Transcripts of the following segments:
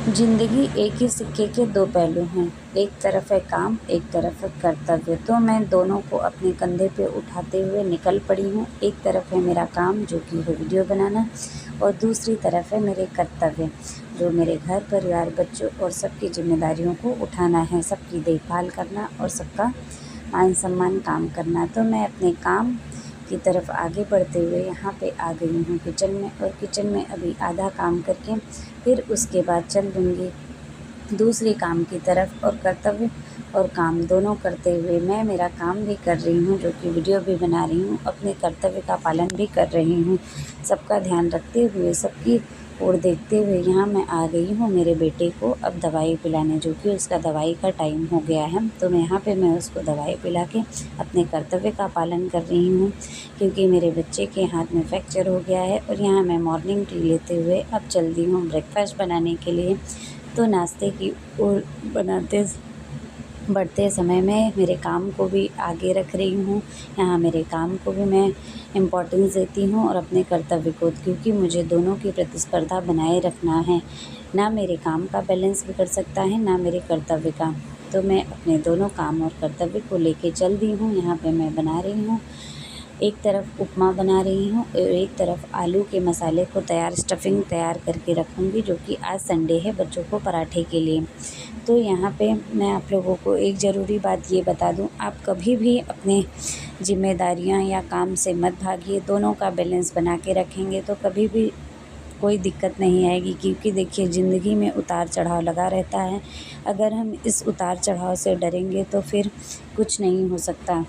ज़िंदगी एक ही सिक्के के दो पहलू हैं। एक तरफ है काम, एक तरफ है कर्तव्य। तो मैं दोनों को अपने कंधे पे उठाते हुए निकल पड़ी हूँ। एक तरफ है मेरा काम जो कि है वीडियो बनाना, और दूसरी तरफ है मेरे कर्तव्य जो मेरे घर परिवार बच्चों और सबकी जिम्मेदारियों को उठाना है, सबकी देखभाल करना और सबका मान सम्मान काम करना। तो मैं अपने काम की तरफ आगे बढ़ते हुए यहाँ पे आ गई हूँ किचन में, और किचन में अभी आधा काम करके फिर उसके बाद चल दूँगी दूसरे काम की तरफ। और कर्तव्य और काम दोनों करते हुए मैं मेरा काम भी कर रही हूँ जो कि वीडियो भी बना रही हूँ, अपने कर्तव्य का पालन भी कर रही हूँ। सबका ध्यान रखते हुए, सबकी ओर देखते हुए यहाँ मैं आ गई हूँ मेरे बेटे को अब दवाई पिलाने, जो कि उसका दवाई का टाइम हो गया है। तो मैं यहाँ पे मैं उसको दवाई पिला के अपने कर्तव्य का पालन कर रही हूँ, क्योंकि मेरे बच्चे के हाथ में फ्रैक्चर हो गया है। और यहाँ मैं मॉर्निंग टी लेते हुए अब चलती हूँ ब्रेकफास्ट बनाने के लिए। तो नाश्ते की ओर बनाते बढ़ते समय में मेरे काम को भी आगे रख रही हूँ। यहाँ मेरे काम को भी मैं इम्पोर्टेंस देती हूँ और अपने कर्तव्य को, क्योंकि मुझे दोनों की प्रतिस्पर्धा बनाए रखना है। ना मेरे काम का बैलेंस बिगड़ सकता है, ना मेरे कर्तव्य का। तो मैं अपने दोनों काम और कर्तव्य को लेके चल दी हूँ। यहाँ पे मैं बना रही हूँ, एक तरफ उपमा बना रही हूँ और एक तरफ आलू के मसाले को स्टफिंग तैयार करके रखूँगी, जो कि आज संडे है बच्चों को पराठे के लिए। तो यहाँ पे मैं आप लोगों को एक ज़रूरी बात ये बता दूँ, आप कभी भी अपने जिम्मेदारियाँ या काम से मत भागिए। दोनों का बैलेंस बना के रखेंगे तो कभी भी कोई दिक्कत नहीं आएगी, क्योंकि देखिए ज़िंदगी में उतार चढ़ाव लगा रहता है। अगर हम इस उतार चढ़ाव से डरेंगे तो फिर कुछ नहीं हो सकता।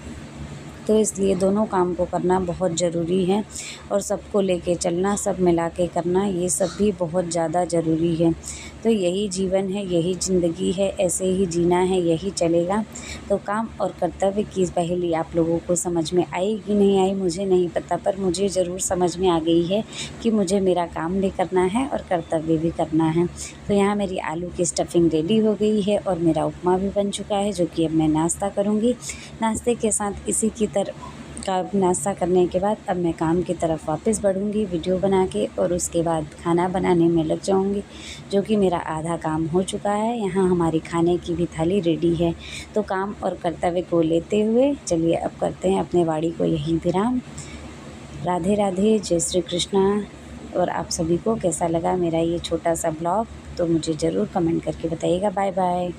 तो इसलिए दोनों काम को करना बहुत ज़रूरी है, और सबको लेके चलना, सब मिला के करना, ये सब भी बहुत ज़्यादा ज़रूरी है। तो यही जीवन है, यही ज़िंदगी है, ऐसे ही जीना है, यही चलेगा। तो काम और कर्तव्य की पहेली आप लोगों को समझ में आई कि नहीं आई मुझे नहीं पता, पर मुझे ज़रूर समझ में आ गई है कि मुझे मेरा काम भी करना है और कर्तव्य भी करना है। तो यहाँ मेरी आलू की स्टफिंग रेडी हो गई है और मेरा उपमा भी बन चुका है, जो कि अब मैं नाश्ता करूँगी। नाश्ते के साथ इसी की का नाश्ता करने के बाद अब मैं काम की तरफ वापस बढ़ूँगी वीडियो बना के, और उसके बाद खाना बनाने में लग जाऊँगी, जो कि मेरा आधा काम हो चुका है। यहाँ हमारी खाने की भी थाली रेडी है। तो काम और कर्तव्य को लेते हुए चलिए अब करते हैं अपने वाणी को यहीं विराम। राधे राधे, जय श्री कृष्णा। और आप सभी को कैसा लगा मेरा ये छोटा सा ब्लॉग, तो मुझे ज़रूर कमेंट करके बताइएगा। Bye bye.